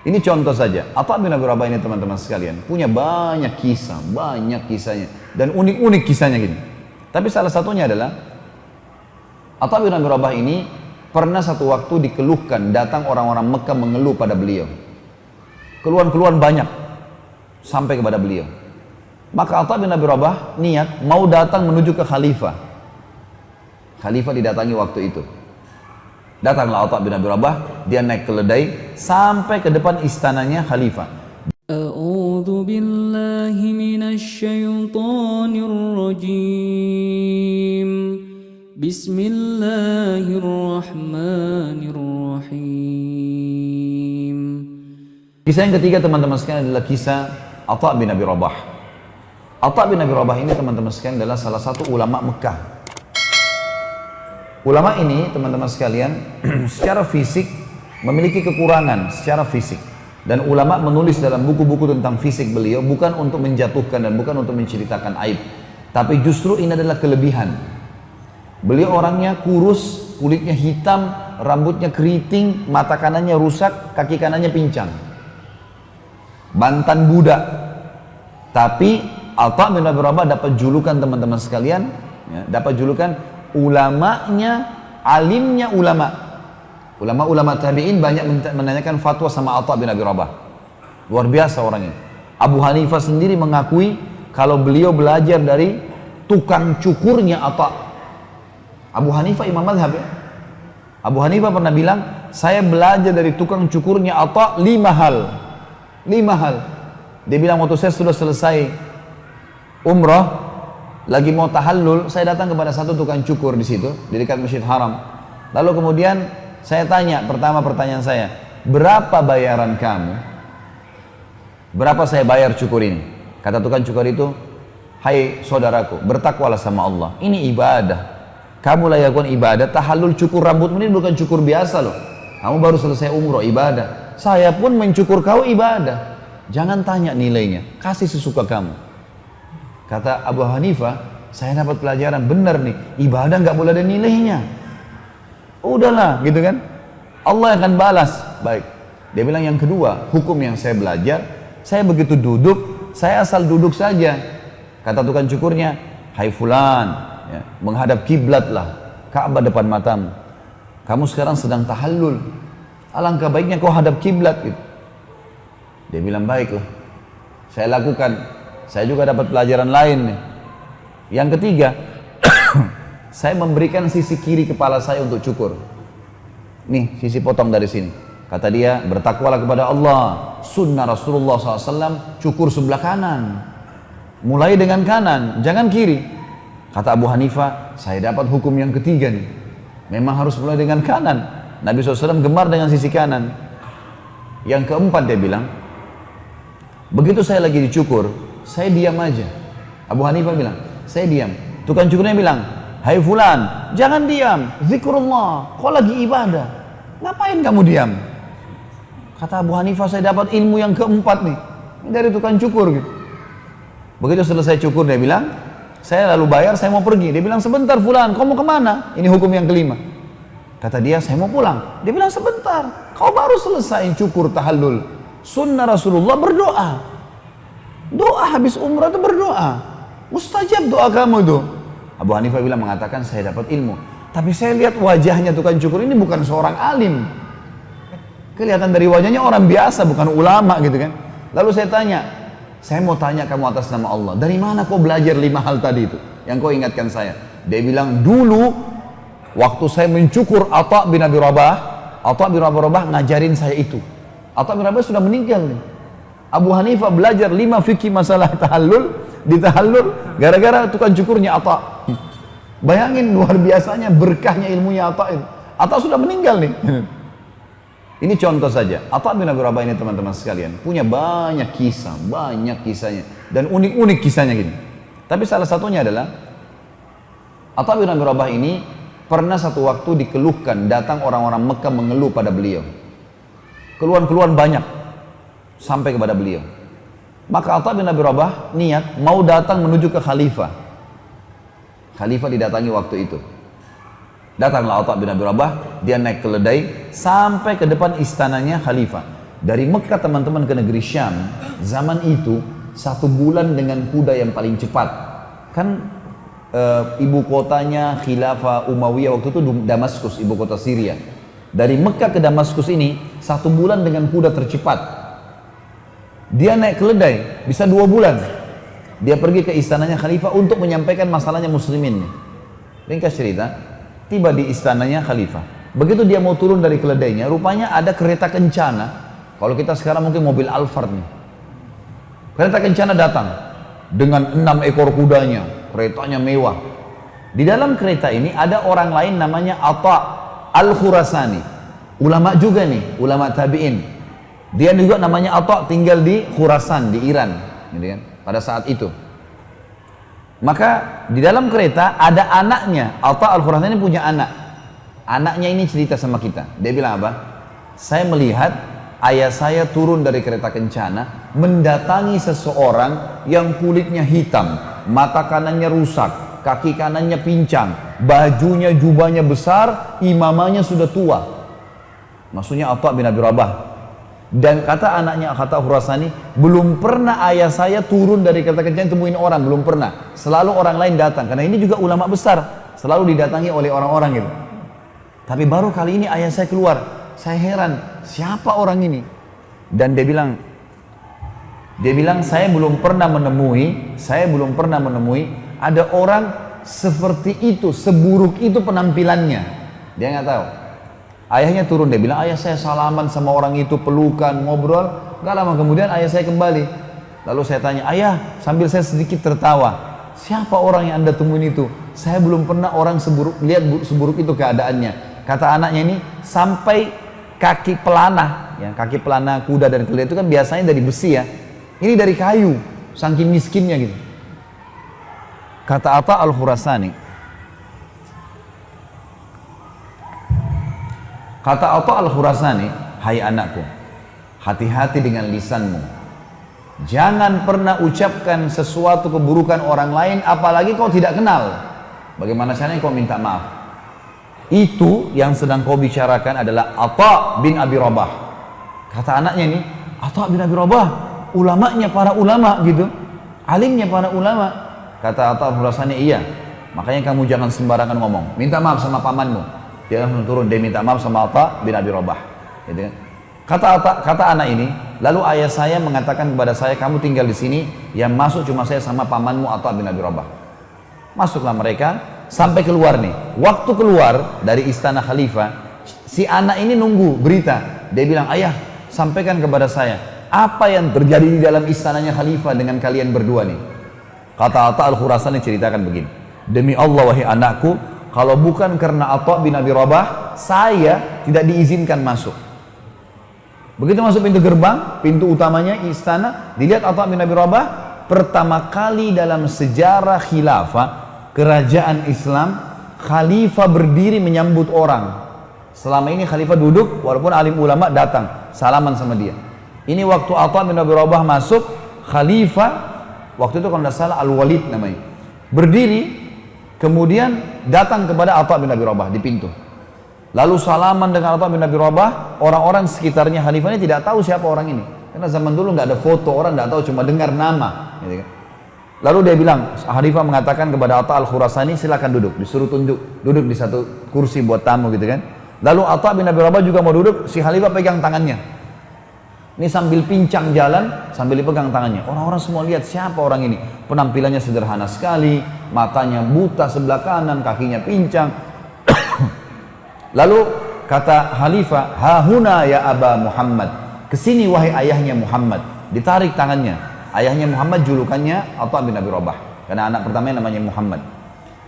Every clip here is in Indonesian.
Ini contoh saja. Atha bin Abi Rabah ini teman-teman sekalian punya banyak kisah, banyak kisahnya dan unik-unik kisahnya gini. Tapi salah satunya adalah Atha bin Abi Rabah ini pernah satu waktu dikeluhkan, datang orang-orang Mekah mengeluh pada beliau. Keluhan-keluhan banyak sampai kepada beliau. Maka Atha bin Abi Rabah niat mau datang menuju ke khalifah. Khalifah didatangi waktu itu. Datanglah Atha bin Abi Rabah, dia naik keledai sampai ke depan istananya khalifah. A'udzu billahi minasy syaithanir rajim. Bismillahirrahmanirrahim. Kisah yang ketiga teman-teman sekalian adalah kisah Atha bin Abi Rabah. Atha bin Abi Rabah ini teman-teman sekalian adalah salah satu ulama Mekah. Ulama ini teman-teman sekalian secara fisik memiliki kekurangan secara fisik. Dan ulama menulis dalam buku-buku tentang fisik beliau bukan untuk menjatuhkan dan bukan untuk menceritakan aib. Tapi justru ini adalah kelebihan. Beliau orangnya kurus, kulitnya hitam, rambutnya keriting, mata kanannya rusak, kaki kanannya pincang. Mantan budak. Tapi Atha bin Abi Rabah dapat julukan teman-teman sekalian, ya, dapat julukan ulamanya, alimnya ulama. Ulama-ulama tabi'in banyak menanyakan fatwa sama Atha bin Abi Rabah. Luar biasa orangnya. Abu Hanifah sendiri mengakui kalau beliau belajar dari tukang cukurnya Atha. Abu Hanifah imam mazhab ya. Abu Hanifah pernah bilang, saya belajar dari tukang cukurnya Atha 5 hal. 5 hal. Dia bilang waktu saya sudah selesai umrah, lagi mau tahallul, saya datang kepada satu tukang cukur di situ, di dekat Masjid Haram. Lalu kemudian saya tanya, pertama pertanyaan saya, berapa bayaran kamu? Berapa saya bayar cukur ini? Kata tukang cukur itu, hai saudaraku, bertakwalah sama Allah. Ini ibadah. Kamu lakukan ibadah, tahallul cukur rambutmu ini bukan cukur biasa loh. Kamu baru selesai umroh, ibadah. Saya pun mencukur kau ibadah. Jangan tanya nilainya, kasih sesuka kamu. Kata Abu Hanifah, saya dapat pelajaran benar nih, ibadah nggak boleh ada nilainya. Udahlah, gitu kan? Allah akan balas. Baik. Dia bilang yang kedua, hukum yang saya belajar, saya begitu duduk, saya asal duduk saja. Kata tukang cukurnya, hai fulan, ya, menghadap kiblat lah, Ka'bah depan matamu. Kamu sekarang sedang tahallul. Alangkah baiknya kau hadap kiblat gitu. Dia bilang baiklah. Saya lakukan. Saya juga dapat pelajaran lain nih. Yang ketiga, saya memberikan sisi kiri kepala saya untuk cukur. Nih, sisi potong dari sini. Kata dia, bertakwalah kepada Allah. Sunnah Rasulullah SAW, cukur sebelah kanan. Mulai dengan kanan, jangan kiri. Kata Abu Hanifah, saya dapat hukum yang ketiga nih. Memang harus mulai dengan kanan. Nabi SAW gemar dengan sisi kanan. Yang keempat dia bilang, begitu saya lagi dicukur, saya diam aja. Abu Hanifah bilang, saya diam. Tukang cukurnya bilang, hai fulan, jangan diam, zikrullah, kau lagi ibadah, ngapain kamu diam? Kata Abu Hanifah, saya dapat ilmu yang keempat nih, dari tukang cukur gitu. Begitu selesai cukur dia bilang, saya lalu bayar, saya mau pergi. Dia bilang, sebentar fulan, kau mau kemana? Ini hukum yang kelima. Kata dia, saya mau pulang. Dia bilang, sebentar, kau baru selesai cukur tahallul. Sunnah Rasulullah berdoa. Doa habis umrah itu berdoa. Mustajab doa kamu itu. Abu Hanifah bilang, mengatakan saya dapat ilmu. Tapi saya lihat wajahnya tukang cukur ini bukan seorang alim. Kelihatan dari wajahnya orang biasa, bukan ulama gitu kan. Lalu saya tanya, saya mau tanya kamu atas nama Allah, dari mana kau belajar 5 hal tadi itu yang kau ingatkan saya? Dia bilang, dulu waktu saya mencukur Atha bin Abi Rabah, Atha bin Abi Rabah ngajarin saya itu. Atha bin Rabah sudah meninggal nih. Abu Hanifah belajar 5 fikih masalah tahallul, di tahallul gara-gara tukang cukurnya Atha. Bayangin luar biasanya berkahnya ilmunya Atha itu. Atha sudah meninggal nih. Ini contoh saja. Atha bin Abi Rabah ini teman-teman sekalian punya banyak kisah, banyak kisahnya dan unik-unik kisahnya gini. Tapi salah satunya adalah Atha bin Abi Rabah ini pernah satu waktu dikeluhkan, datang orang-orang Mekah mengeluh pada beliau. Keluhan-keluhan banyak sampai kepada beliau. Maka Atha bin Abi Rabah niat mau datang menuju ke khalifah. Khalifah didatangi waktu itu. Datanglah Atha bin Abi Rabah, dia naik keledai sampai ke depan istananya khalifah. Dari Mekah teman-teman ke negeri Syam, zaman itu 1 bulan dengan kuda yang paling cepat. Kan ibu kotanya Khilafah Umayyah waktu itu Damaskus, ibu kota Syria. Dari Mekah ke Damaskus ini 1 bulan dengan kuda tercepat. Dia naik keledai bisa 2 bulan. Dia pergi ke istananya Khalifah untuk menyampaikan masalahnya muslimin. Ringkas cerita, tiba di istananya Khalifah. Begitu dia mau turun dari keledainya, rupanya ada kereta kencana. Kalau kita sekarang mungkin mobil Alphard nih. Kereta kencana datang dengan 6 ekor kudanya, keretanya mewah. Di dalam kereta ini ada orang lain namanya Atha Al-Khurasani. Ulama juga nih, ulama tabi'in. Dia juga namanya Atha, tinggal di Khurasan, di Iran, gitu kan, pada saat itu. Maka di dalam kereta ada anaknya, Atha Al-Khurasani punya anak. Anaknya ini cerita sama kita. Dia bilang apa? Saya melihat ayah saya turun dari kereta kencana mendatangi seseorang yang kulitnya hitam, mata kanannya rusak, kaki kanannya pincang, bajunya jubahnya besar, imamahnya sudah tua. Maksudnya Atha bin Abi Rabah. Dan kata anaknya, kata Khurasani, belum pernah ayah saya turun dari kereta kencana temuin orang, belum pernah. Selalu orang lain datang, karena ini juga ulama besar, selalu didatangi oleh orang-orang gitu. Tapi baru kali ini ayah saya keluar. Saya heran, siapa orang ini? Dan dia bilang saya belum pernah menemui ada orang seperti itu, seburuk itu penampilannya. Dia nggak tahu. Ayahnya turun, dia bilang, ayah saya salaman sama orang itu, pelukan, ngobrol. Gak lama kemudian ayah saya kembali. Lalu saya tanya, ayah, sambil saya sedikit tertawa, siapa orang yang anda temuin itu? Saya belum pernah orang seburuk itu keadaannya. Kata anaknya ini, sampai kaki pelana, ya, kaki pelana kuda dan keledai itu kan biasanya dari besi ya. Ini dari kayu, saking miskinnya gitu. Kata Atha Al-Khurasani, hai anakku, hati-hati dengan lisanmu. Jangan pernah ucapkan sesuatu keburukan orang lain, apalagi kau tidak kenal. Bagaimana caranya kau minta maaf? Itu yang sedang kau bicarakan adalah Atha bin Abi Rabah. Kata anaknya ini, Atha bin Abi Rabah, ulamanya para ulama gitu, alimnya para ulama. Kata Atha Al-Khurasani, iya, makanya kamu jangan sembarangan ngomong, minta maaf sama pamanmu. Dia langsung turun, dia minta maaf sama Atha bin Abi Rabah, gitu kan. Kata anak ini, lalu ayah saya mengatakan kepada saya, kamu tinggal di sini, yang masuk cuma saya sama pamanmu Atha bin Abi Rabah. Masuklah mereka, sampai keluar nih. Waktu keluar dari istana Khalifah, si anak ini nunggu berita. Dia bilang, ayah, sampaikan kepada saya apa yang terjadi di dalam istananya Khalifah dengan kalian berdua nih. Kata Atha Al-Khurasani ceritakan begini, demi Allah wahai anakku, kalau bukan karena Atha bin Abi Rabah, saya tidak diizinkan masuk. Begitu masuk pintu gerbang, pintu utamanya istana, dilihat Atha bin Abi Rabah, pertama kali dalam sejarah khilafah kerajaan Islam, khalifah berdiri menyambut orang. Selama ini khalifah duduk, walaupun alim ulama datang, salaman sama dia. Ini waktu Atha bin Abi Rabah masuk, khalifah, waktu itu kalau tidak salah Al-Walid namanya, berdiri, kemudian datang kepada Atha bin Abi Rabah di pintu. Lalu salaman dengan Atha bin Abi Rabah, orang-orang sekitarnya khalifah ini tidak tahu siapa orang ini. Karena zaman dulu nggak ada foto, orang nggak tahu, cuma dengar nama. Gitu kan. Lalu dia bilang, Khalifah mengatakan kepada Atha Al-Khurasani, silakan duduk, disuruh duduk di satu kursi buat tamu gitu kan. Lalu Atha bin Abi Rabah juga mau duduk, si Khalifah pegang tangannya. Ini sambil pincang jalan, sambil dipegang tangannya. Orang-orang semua lihat siapa orang ini. Penampilannya sederhana sekali, matanya buta sebelah kanan, kakinya pincang. Lalu kata Khalifah, hahuna ya Aba Muhammad, kesini wahai ayahnya Muhammad. Ditarik tangannya. Ayahnya Muhammad julukannya Atha bin Abi Rabah, karena anak pertamanya namanya Muhammad.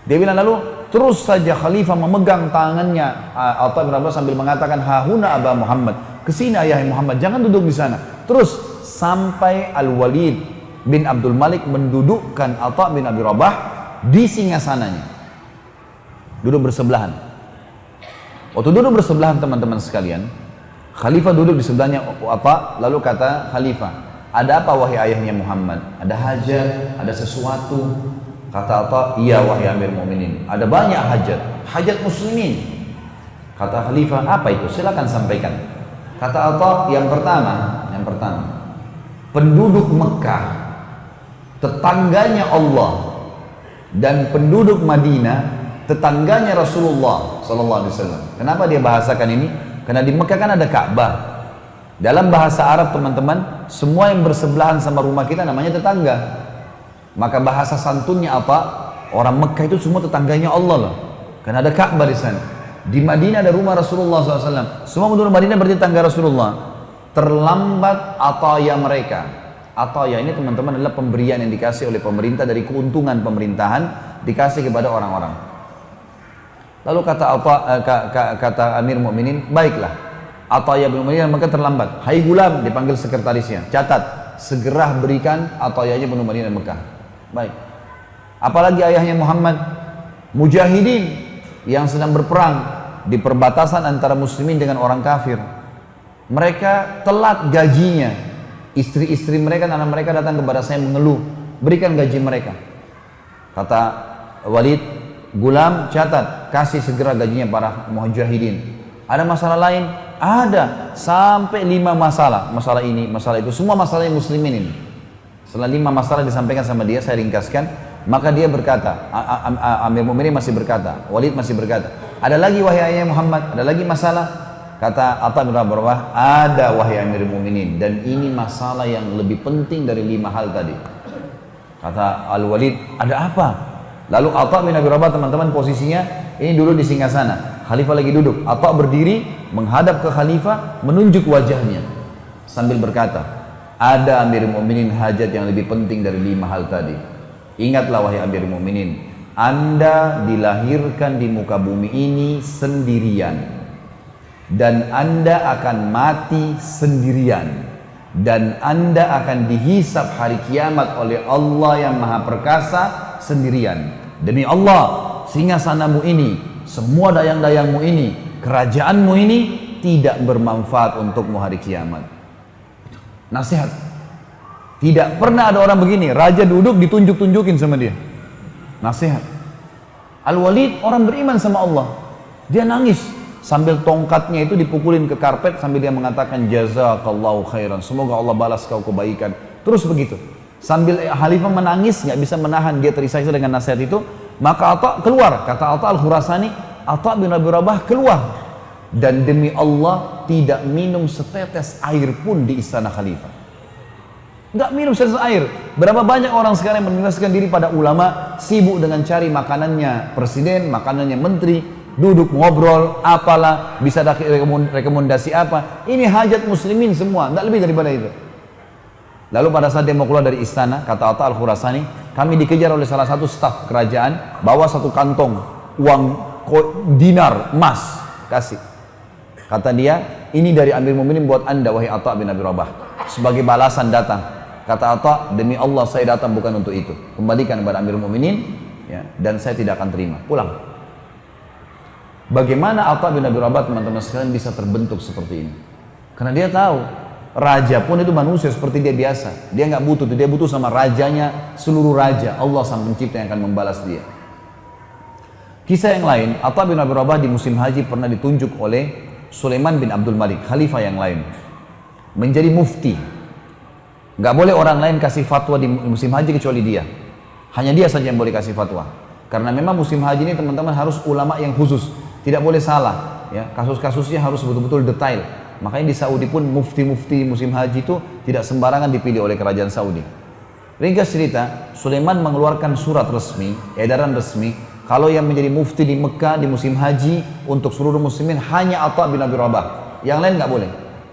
Dia bilang lalu terus saja Khalifah memegang tangannya Atha bin Abi Rabah sambil mengatakan hahuna Aba Muhammad, kesini ayah Muhammad, jangan duduk di sana. Terus sampai Al-Walid bin Abdul Malik mendudukkan Atha bin Abi Rabah di singgasananya, duduk bersebelahan. Waktu duduk bersebelahan teman-teman sekalian, Khalifah duduk di sebelahnya Atha, lalu kata Khalifah, ada apa wahai ayahnya Muhammad? Ada hajat, ada sesuatu? Kata Atha, iya wahai Amir Mu'minin, ada banyak hajat muslimin. Kata Khalifah, apa itu? Silakan sampaikan. Kata Atha, yang pertama, penduduk Mekah, tetangganya Allah, dan penduduk Madinah, tetangganya Rasulullah Sallallahu Alaihi Wasallam. Kenapa dia bahasakan ini? Karena di Mekah kan ada Ka'bah. Dalam bahasa Arab teman-teman, semua yang bersebelahan sama rumah kita namanya tetangga. Maka bahasa santunnya apa? Orang Mekah itu semua tetangganya Allah loh. Karena ada Ka'bah di sana. Di Madinah ada rumah Rasulullah SAW. Semua penduduk Madinah berarti tetangga Rasulullah. Terlambat ataya mereka. Ataya ini teman-teman adalah pemberian yang dikasih oleh pemerintah dari keuntungan pemerintahan, dikasih kepada orang-orang. Lalu kata Amir Mu'minin, baiklah, ataya bin Umayyah maka terlambat. Hai Gulam, dipanggil sekretarisnya, catat, segera berikan atayanya penduduk Madinah dan Mekah. Baik. Apalagi ayahnya Muhammad, mujahidin yang sedang berperang di perbatasan antara muslimin dengan orang kafir. Mereka telat gajinya. Istri-istri mereka, anak mereka datang kepada saya mengeluh, berikan gaji mereka. Kata Walid, Gulam, catat, kasih segera gajinya para mujahidin. Ada masalah lain? Ada, sampai 5 masalah. Masalah ini, masalah itu, semua masalahnya muslimin ini. Setelah 5 masalah disampaikan sama dia, saya ringkaskan. Maka dia berkata, Amir Mu'minin masih berkata, Walid masih berkata, ada lagi wahai ayah Muhammad, ada lagi masalah? Kata Atha bin Rabah, ada wahai Amir Mu'minin, dan ini masalah yang lebih penting dari 5 hal tadi. Kata Al-Walid, ada apa? Lalu Atha bin Rabah teman-teman posisinya, ini dulu di singgasana, khalifah lagi duduk, Atha berdiri, menghadap ke khalifah, menunjuk wajahnya, sambil berkata, ada Amir Mu'minin hajat yang lebih penting dari 5 hal tadi. Ingatlah wahai Amir Mu'minin, Anda dilahirkan di muka bumi ini sendirian, dan Anda akan mati sendirian, dan Anda akan dihisab hari kiamat oleh Allah yang Maha Perkasa sendirian. Demi Allah, singgasanamu ini, semua dayang-dayangmu ini, kerajaanmu ini tidak bermanfaat untukmu hari kiamat. Nasihat. Tidak pernah ada orang begini, raja duduk ditunjuk-tunjukin sama dia. Nasihat. Al-Walid orang beriman sama Allah. Dia nangis sambil tongkatnya itu dipukulin ke karpet sambil dia mengatakan jazakallahu khairan. Semoga Allah balas kau kebaikan. Terus begitu. Sambil khalifah menangis, nggak bisa menahan dia terisak-isak dengan nasihat itu, maka Atha keluar. Kata Atha Al-Khurasani, Atha bin Abi Rabah keluar. Dan demi Allah tidak minum setetes air pun di istana khalifah. Nggak minum setetes air. Berapa banyak orang sekarang yang meninggalkan diri pada ulama, sibuk dengan cari makanannya presiden, makanannya menteri, duduk ngobrol, apalah, bisa rekomendasi apa. Ini hajat muslimin semua, nggak lebih daripada itu. Lalu pada saat dia mau keluar dari istana, kata Atha Al-Khurasani, kami dikejar oleh salah satu staf kerajaan, bawa satu kantong uang dinar emas, kasih. Kata dia, ini dari Amir Mu'minin buat anda wahai Atha bin Abi Rabah, sebagai balasan datang. Kata Atha, demi Allah saya datang bukan untuk itu. Kembalikan kepada Amir Mu'minin, ya, dan saya tidak akan terima. Pulang. Bagaimana Atha bin Abi Rabah teman-teman sekalian bisa terbentuk seperti ini? Karena dia tahu, raja pun itu manusia seperti dia biasa. Dia nggak butuh, dia butuh sama rajanya, seluruh raja. Allah sang pencipta yang akan membalas dia. Kisah yang lain, Atha bin Abi Rabah di musim haji pernah ditunjuk oleh Sulaiman bin Abdul Malik, khalifah yang lain, menjadi mufti. Nggak boleh orang lain kasih fatwa di musim haji kecuali dia. Hanya dia saja yang boleh kasih fatwa. Karena memang musim haji ini teman-teman harus ulama yang khusus, tidak boleh salah. Ya, kasus-kasusnya harus betul-betul detail. Makanya di Saudi pun mufti-mufti musim haji itu tidak sembarangan dipilih oleh kerajaan Saudi. Ringkas cerita, Sulaiman mengeluarkan surat resmi, edaran resmi, kalau yang menjadi mufti di Mekah di musim haji untuk seluruh muslimin hanya Atha bin Abi Rabah. Yang lain nggak boleh.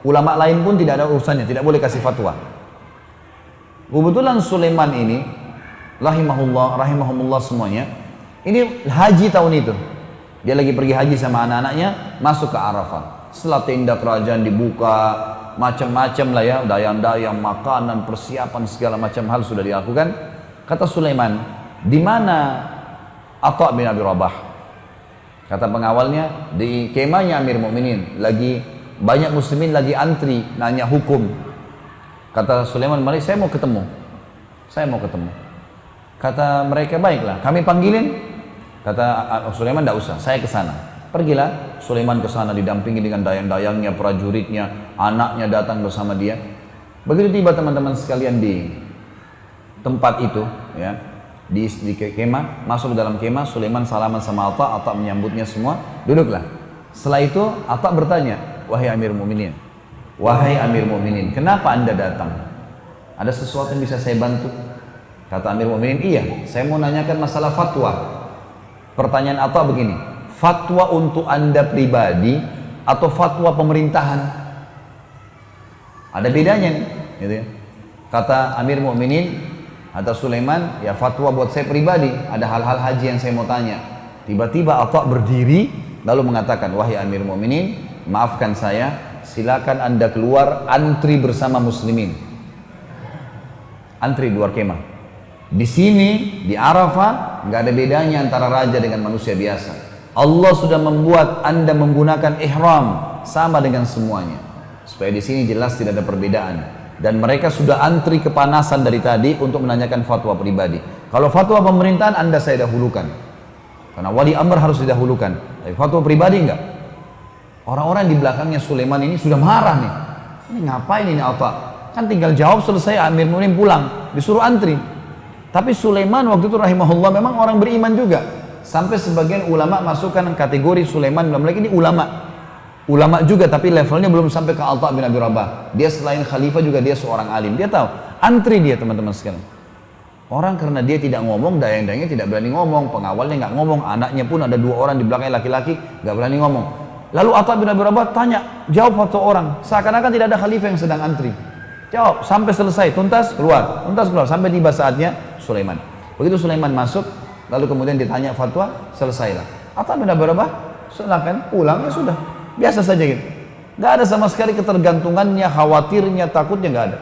Ulama lain pun tidak ada urusannya, tidak boleh kasih fatwa. Kebetulan Sulaiman ini, rahimahumullah semuanya, ini haji tahun itu. Dia lagi pergi haji sama anak-anaknya, masuk ke Arafah. Setelah tenda kerajaan dibuka, macam-macam lah ya, dayang-dayang, makanan, persiapan, segala macam hal sudah dilakukan. Kata Sulaiman, di mana Atha bin Abi Rabah? Kata pengawalnya, di kemahnya Amir Mu'minin, lagi banyak muslimin lagi antri, nanya hukum. Kata Sulaiman, mari saya mau ketemu. Kata mereka, baiklah, kami panggilin. Kata Sulaiman, tidak usah, saya ke sana. Pergilah Sulaiman ke sana didampingi dengan dayang-dayangnya, prajuritnya, anaknya datang bersama dia. Begitu tiba teman-teman sekalian di tempat itu, ya, di kemah, masuk ke dalam kemah, Sulaiman salaman sama Atha menyambutnya semua, duduklah. Setelah itu Atha bertanya, wahai Amir Mu'minin, kenapa anda datang? Ada sesuatu yang bisa saya bantu? Kata Amir Mu'minin, iya, saya mau nanyakan masalah fatwa. Pertanyaan Atha begini, fatwa untuk anda pribadi atau fatwa pemerintahan? Ada bedanya nih, gitu ya. Kata Amir Mu'minin, kata Sulaiman, ya fatwa buat saya pribadi, ada hal-hal haji yang saya mau tanya. Tiba-tiba Atha berdiri lalu mengatakan, wahai Amir Mu'minin, maafkan saya, silakan anda keluar antri bersama muslimin. Antri luar kemah. Di sini, di Arafah, nggak ada bedanya antara raja dengan manusia biasa. Allah sudah membuat anda menggunakan ihram sama dengan semuanya. Supaya di sini jelas tidak ada perbedaan. Dan mereka sudah antri kepanasan dari tadi untuk menanyakan fatwa pribadi. Kalau fatwa pemerintahan anda saya dahulukan. Karena wali amr harus didahulukan. Tapi fatwa pribadi enggak. Orang-orang di belakangnya Sulaiman ini sudah marah nih. Ini ngapain ini Atha? Kan tinggal jawab selesai, Amir Mu'minin pulang, disuruh antri. Tapi Sulaiman waktu itu rahimahullah memang orang beriman juga. Sampai sebagian ulama masukkan kategori Sulaiman dalam lagi ini ulama. Ulama juga tapi levelnya belum sampai ke Atha bin Abi Rabah. Dia selain khalifah juga dia seorang alim. Dia tahu, antri dia teman-teman sekalian. Orang karena dia tidak ngomong, dayang-dayangnya tidak berani ngomong, pengawalnya nggak ngomong, anaknya pun ada 2 orang di belakangnya laki-laki nggak berani ngomong. Lalu Atha bin Abi Rabah tanya, jawab fatwa orang, seakan-akan tidak ada khalifah yang sedang antri. Jawab sampai selesai, tuntas keluar sampai tiba saatnya Sulaiman. Begitu Sulaiman masuk, lalu kemudian ditanya fatwa, selesailah. Atha bin Abi Rabah silakan pulang, ya sudah, biasa saja gitu. Nggak ada sama sekali ketergantungannya, khawatirnya, takutnya nggak ada.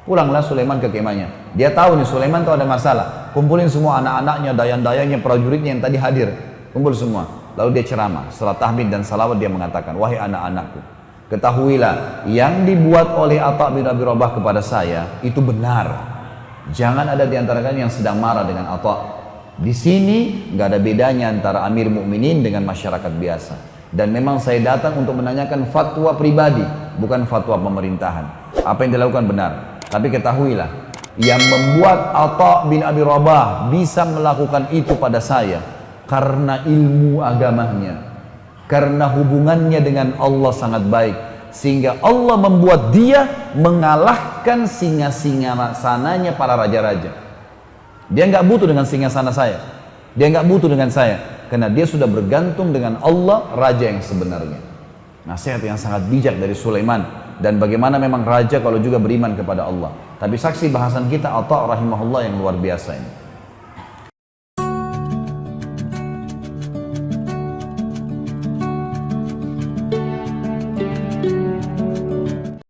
Pulanglah Sulaiman ke kemahnya. Dia tahu nih Sulaiman tuh ada masalah. Kumpulin semua anak-anaknya, dayang-dayangnya, prajuritnya yang tadi hadir. Kumpul semua. Lalu dia ceramah. Setelah tahmid dan salawat dia mengatakan, wahai anak-anakku, ketahuilah yang dibuat oleh Atha bin Abi Rabah kepada saya itu benar. Jangan ada di antara kalian yang sedang marah dengan Atha. Di sini nggak ada bedanya antara Amir Mu'minin dengan masyarakat biasa. Dan memang saya datang untuk menanyakan fatwa pribadi, bukan fatwa pemerintahan. Apa yang dilakukan benar. Tapi ketahuilah, yang membuat Atha bin Abi Rabah bisa melakukan itu pada saya karena ilmu agamanya, karena hubungannya dengan Allah sangat baik, sehingga Allah membuat dia mengalahkan singa-singa sananya para raja-raja. Dia nggak butuh dengan singa sana saya, dia nggak butuh dengan saya, karena dia sudah bergantung dengan Allah, raja yang sebenarnya. Nasihat yang sangat bijak dari Sulaiman. Dan bagaimana memang raja kalau juga beriman kepada Allah. Tapi saksi bahasan kita Atha rahimahullah yang luar biasa ini.